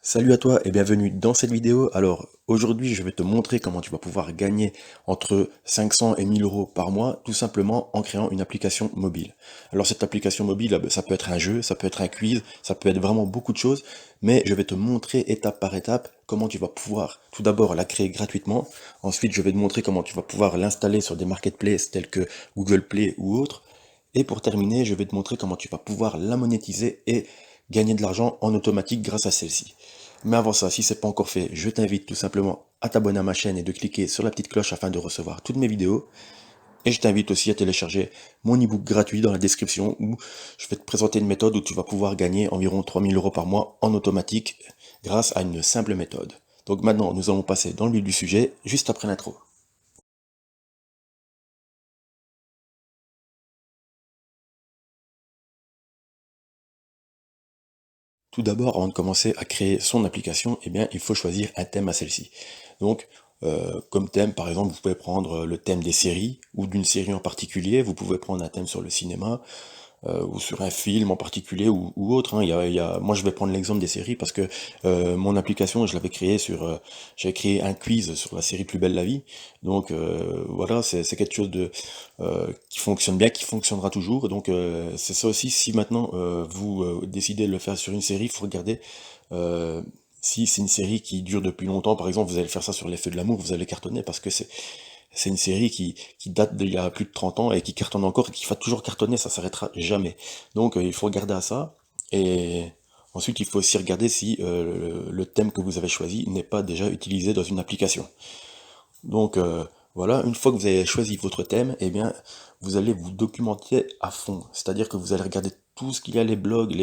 Salut à toi et bienvenue dans cette vidéo. Alors aujourd'hui je vais te montrer comment tu vas pouvoir gagner entre 500 et 1000 euros par mois tout simplement en créant une application mobile. Alors cette application mobile, ça peut être un jeu, ça peut être un quiz, ça peut être vraiment beaucoup de choses, mais je vais te montrer étape par étape comment tu vas pouvoir tout d'abord la créer gratuitement. Ensuite je vais te montrer comment tu vas pouvoir l'installer sur des marketplaces tels que Google Play ou autres. Et pour terminer, je vais te montrer comment tu vas pouvoir la monétiser et gagner de l'argent en automatique grâce à celle-ci. Mais avant ça, si ce n'est pas encore fait, je t'invite tout simplement à t'abonner à ma chaîne et de cliquer sur la petite cloche afin de recevoir toutes mes vidéos. Et je t'invite aussi à télécharger mon ebook gratuit dans la description où je vais te présenter une méthode où tu vas pouvoir gagner environ 3000 euros par mois en automatique grâce à une simple méthode. Donc maintenant, nous allons passer dans le vif du sujet juste après l'intro. Tout d'abord, avant de commencer à créer son application, eh bien, il faut choisir un thème à celle-ci. Donc, comme thème, par exemple, vous pouvez prendre le thème des séries ou d'une série en particulier. Vous pouvez prendre un thème sur le cinéma ou sur un film en particulier ou autre. Hein. Moi, je vais prendre l'exemple des séries parce que mon application, je l'avais créée j'ai créé un quiz sur la série Plus belle la vie. Donc voilà, c'est quelque chose qui fonctionne bien, qui fonctionnera toujours. Donc c'est ça aussi. Si maintenant vous décidez de le faire sur une série, il faut regarder. euh, si c'est une série qui dure depuis longtemps, par exemple, vous allez faire ça sur les Feux de l'amour, vous allez cartonner parce que c'est une série qui date d'il y a plus de 30 ans et qui cartonne encore et qui va toujours cartonner, ça s'arrêtera jamais. Donc il faut regarder à ça. Et ensuite, il faut aussi regarder si le thème que vous avez choisi n'est pas déjà utilisé dans une application. Donc voilà, une fois que vous avez choisi votre thème, eh bien, vous allez vous documenter à fond. C'est-à-dire que vous allez regarder tout ce qu'il y a, les blogs,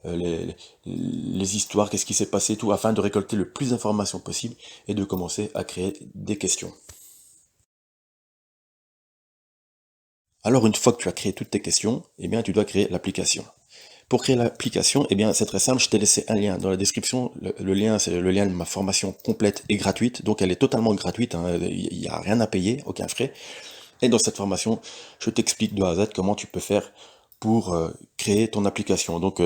euh, les, les histoires, qu'est-ce qui s'est passé, tout, afin de récolter le plus d'informations possible et de commencer à créer des questions. Alors une fois que tu as créé toutes tes questions, eh bien tu dois créer l'application. Pour créer l'application, eh bien c'est très simple, je t'ai laissé un lien dans la description. Le lien, c'est le lien de ma formation complète et gratuite, donc elle est totalement gratuite, hein, il n'y a rien à payer, aucun frais. Et dans cette formation, je t'explique de A à Z comment tu peux faire pour créer ton application. Donc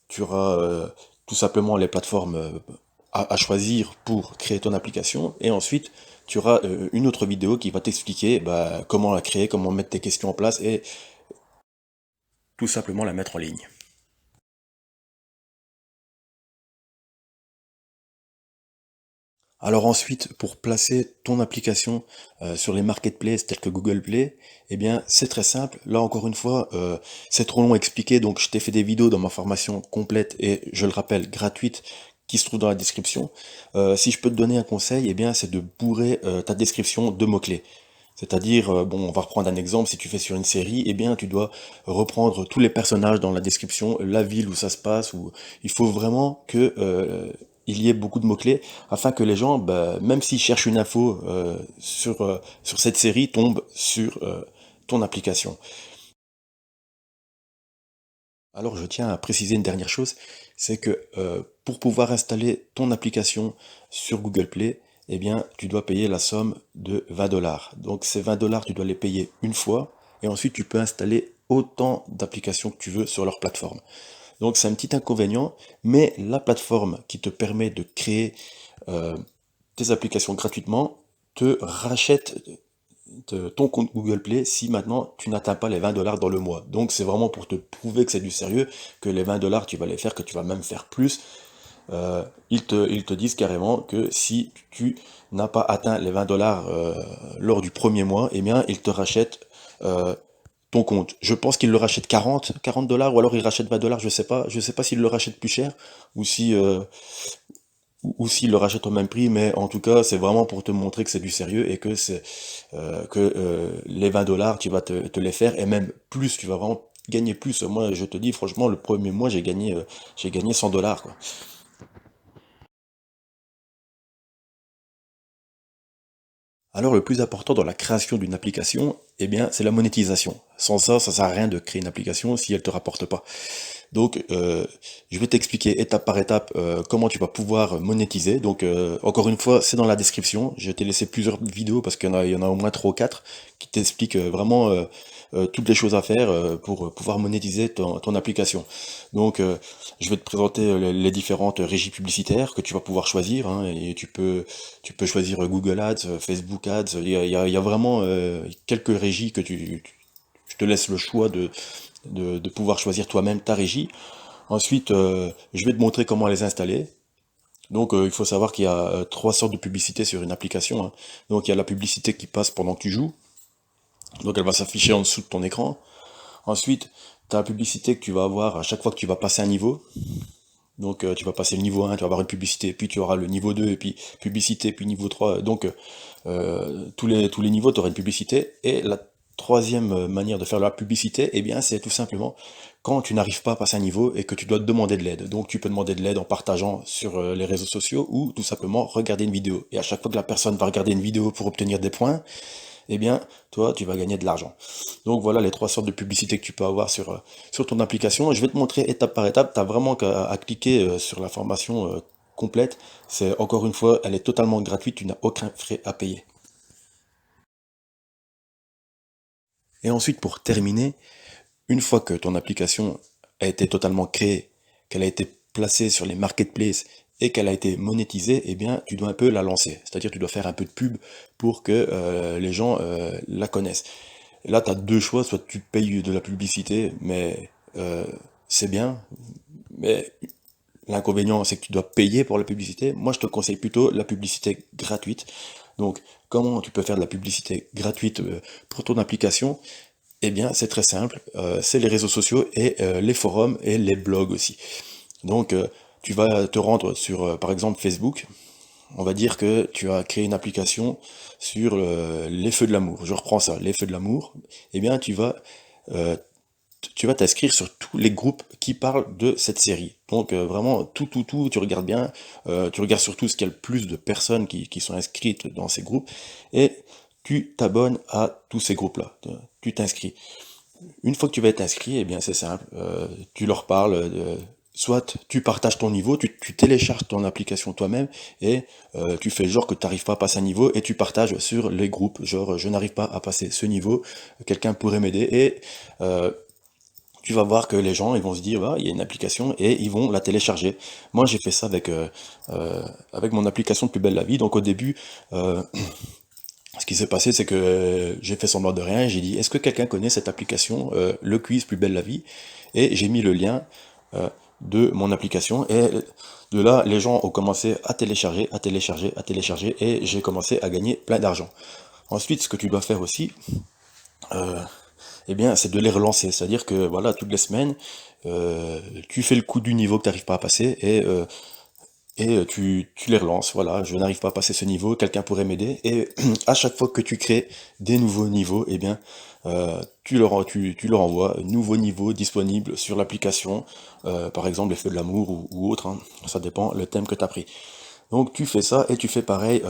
tu auras tout simplement les plateformes à choisir pour créer ton application. Et ensuite, tu auras une autre vidéo qui va t'expliquer bah, comment la créer, comment mettre tes questions en place et tout simplement la mettre en ligne. Alors ensuite, pour placer ton application sur les marketplaces tels que Google Play, eh bien c'est très simple. Là encore une fois, c'est trop long à expliquer, donc je t'ai fait des vidéos dans ma formation complète et je le rappelle gratuite qui se trouve dans la description. Si je peux te donner un conseil, eh bien c'est de bourrer ta description de mots-clés. C'est-à-dire, bon, on va reprendre un exemple, si tu fais sur une série, eh bien, tu dois reprendre tous les personnages dans la description, la ville où ça se passe, où il faut vraiment que il y ait beaucoup de mots-clés, afin que les gens, bah, même s'ils cherchent une info sur cette série, tombent sur ton application. Alors, je tiens à préciser une dernière chose, c'est que pour pouvoir installer ton application sur Google Play, eh bien, tu dois payer la somme de 20 dollars. Donc, ces 20 dollars, tu dois les payer une fois, et ensuite, tu peux installer autant d'applications que tu veux sur leur plateforme. Donc, c'est un petit inconvénient, mais la plateforme qui te permet de créer euh, tes applications gratuitement te rachète ton compte Google Play si maintenant tu n'atteins pas les 20 dollars dans le mois. Donc c'est vraiment pour te prouver que c'est du sérieux, que les 20 dollars tu vas les faire, que tu vas même faire plus. Ils te disent carrément que si tu n'as pas atteint les 20 dollars lors du premier mois, eh bien ils te rachètent ton compte. Je pense qu'ils le rachètent 40 dollars ou alors ils rachètent 20 dollars, je sais pas. Je sais pas s'ils le rachètent plus cher ou si ou s'ils le rachètent au même prix, mais en tout cas, c'est vraiment pour te montrer que c'est du sérieux et que les 20 dollars, tu vas te les faire et même plus, tu vas vraiment gagner plus. Moi, je te dis, franchement, le premier mois, j'ai gagné 100 dollars, quoi. Alors, le plus important dans la création d'une application, eh bien, c'est la monétisation. Sans ça, ça sert à rien de créer une application si elle te rapporte pas. Donc, je vais t'expliquer étape par étape comment tu vas pouvoir monétiser. Donc, encore une fois, c'est dans la description. Je t'ai laissé plusieurs vidéos parce qu'il y en a au moins 3 ou 4 qui t'expliquent vraiment toutes les choses à faire pour pouvoir monétiser ton application. Donc, je vais te présenter les différentes régies publicitaires que tu vas pouvoir choisir, hein, et tu peux choisir Google Ads, Facebook Ads. Il y a vraiment quelques régies je te laisse le choix de pouvoir choisir toi-même ta régie. Ensuite, je vais te montrer comment les installer. Donc, il faut savoir qu'il y a 3 sortes de publicité sur une application, hein. Donc, il y a la publicité qui passe pendant que tu joues. Donc, elle va s'afficher en dessous de ton écran. Ensuite, tu as la publicité que tu vas avoir à chaque fois que tu vas passer un niveau. Donc, tu vas passer le niveau 1, tu vas avoir une publicité, puis tu auras le niveau 2, et puis publicité, puis niveau 3. Donc, tous les niveaux, tu auras une publicité. Et la troisième manière de faire la publicité, eh bien, c'est tout simplement quand tu n'arrives pas à passer un niveau et que tu dois demander de l'aide. Donc, tu peux demander de l'aide en partageant sur les réseaux sociaux ou tout simplement regarder une vidéo. Et à chaque fois que la personne va regarder une vidéo pour obtenir des points, eh bien, toi, tu vas gagner de l'argent. Donc voilà les 3 sortes de publicités que tu peux avoir sur ton application. Je vais te montrer étape par étape. Tu as vraiment qu'à à cliquer sur la formation complète. C'est encore une fois, elle est totalement gratuite, tu n'as aucun frais à payer. Et ensuite, pour terminer, une fois que ton application a été totalement créée, qu'elle a été placée sur les marketplaces et qu'elle a été monétisée, eh bien, tu dois un peu la lancer. C'est-à-dire, tu dois faire un peu de pub pour que les gens la connaissent. Et là, tu as deux choix, soit tu payes de la publicité, mais c'est bien, mais l'inconvénient, c'est que tu dois payer pour la publicité. Moi, je te conseille plutôt la publicité gratuite. Donc, comment tu peux faire de la publicité gratuite pour ton application? Eh bien, c'est très simple, c'est les réseaux sociaux et les forums et les blogs aussi. Donc, tu vas te rendre sur, par exemple, Facebook. On va dire que tu as créé une application sur les feux de l'amour. Je reprends ça, les feux de l'amour. Eh bien, euh, tu vas t'inscrire sur tous les groupes qui parlent de cette série. Donc, vraiment, tout, tu regardes bien. Tu regardes surtout ce qu'il y a le plus de personnes qui sont inscrites dans ces groupes. Et tu t'abonnes à tous ces groupes-là. Tu t'inscris. Une fois que tu vas être inscrit, eh bien c'est simple, tu leur parles, soit tu partages ton niveau, tu télécharges ton application toi-même et tu fais genre que tu n'arrives pas à passer un niveau et tu partages sur les groupes, genre je n'arrive pas à passer ce niveau, quelqu'un pourrait m'aider et euh, tu vas voir que les gens ils vont se dire ah, il y a une application et ils vont la télécharger. Moi j'ai fait ça avec mon application Plus belle la vie, donc au début ce qui s'est passé, c'est que j'ai fait semblant de rien, j'ai dit, est-ce que quelqu'un connaît cette application, le quiz Plus belle la vie? Et j'ai mis le lien euh, de mon application, et de là, les gens ont commencé à télécharger, à télécharger, à télécharger, et j'ai commencé à gagner plein d'argent. Ensuite, ce que tu dois faire aussi, euh, eh bien, c'est de les relancer. C'est-à-dire que, voilà, toutes les semaines, tu fais le coup du niveau que tu n'arrives pas à passer, et tu les relances, voilà, je n'arrive pas à passer ce niveau, quelqu'un pourrait m'aider. Et à chaque fois que tu crées des nouveaux niveaux, eh bien, tu leur envoies nouveaux niveaux disponibles sur l'application, par exemple les feux de l'amour ou autre, hein, ça dépend le thème que tu as pris. Donc tu fais ça et tu fais pareil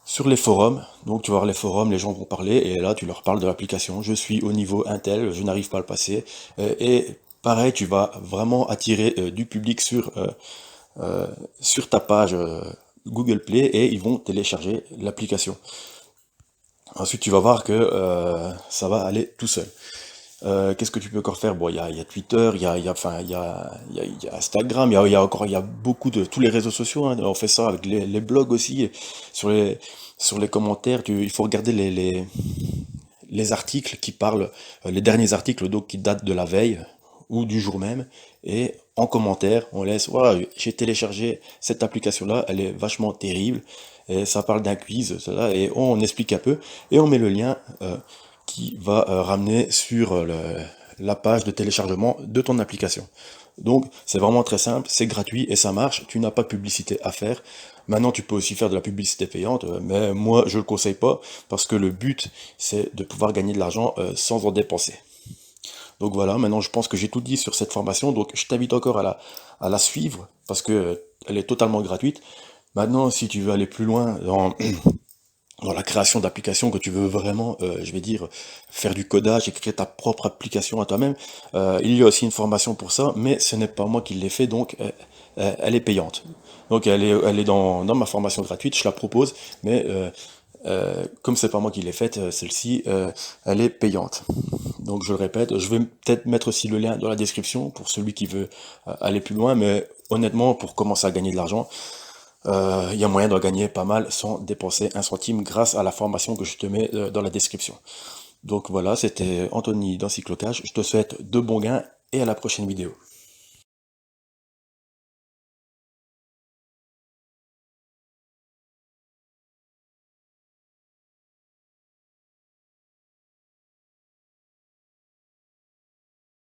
sur les forums. Donc tu vas voir les forums, les gens vont parler et là tu leur parles de l'application. Je suis au niveau Intel, je n'arrive pas à le passer. Et pareil, tu vas vraiment attirer du public sur ta page Google Play et ils vont télécharger l'application. Ensuite, tu vas voir que ça va aller tout seul. Qu'est-ce que tu peux encore faire? Bon, il y a Twitter, enfin, il y a Instagram, il y a beaucoup de tous les réseaux sociaux, hein. On fait ça avec les blogs aussi. Sur les commentaires, il faut regarder les articles qui parlent, les derniers articles donc qui datent de la veille ou du jour même, et en commentaire, on laisse, voilà, j'ai téléchargé cette application-là, elle est vachement terrible, et ça parle d'un quiz, cela, et on explique un peu, et on met le lien qui va ramener sur la page de téléchargement de ton application. Donc c'est vraiment très simple, c'est gratuit et ça marche, tu n'as pas de publicité à faire. Maintenant tu peux aussi faire de la publicité payante, mais moi je le conseille pas parce que le but c'est de pouvoir gagner de l'argent sans en dépenser. Donc voilà, maintenant je pense que j'ai tout dit sur cette formation, donc je t'invite encore à la suivre parce que elle est totalement gratuite. Maintenant si tu veux aller plus loin dans la création d'applications, que tu veux vraiment, je vais dire, faire du codage et créer ta propre application à toi-même, il y a aussi une formation pour ça, mais ce n'est pas moi qui l'ai fait, donc elle est payante. Donc elle est dans ma formation gratuite, je la propose, mais comme c'est pas moi qui l'ai faite, celle-ci, elle est payante. Donc je le répète, je vais peut-être mettre aussi le lien dans la description pour celui qui veut aller plus loin, mais honnêtement, pour commencer à gagner de l'argent, il y a moyen d'en gagner pas mal sans dépenser un centime grâce à la formation que je te mets dans la description. Donc voilà, c'était Anthony d'Encyclocage. Je te souhaite de bons gains et à la prochaine vidéo.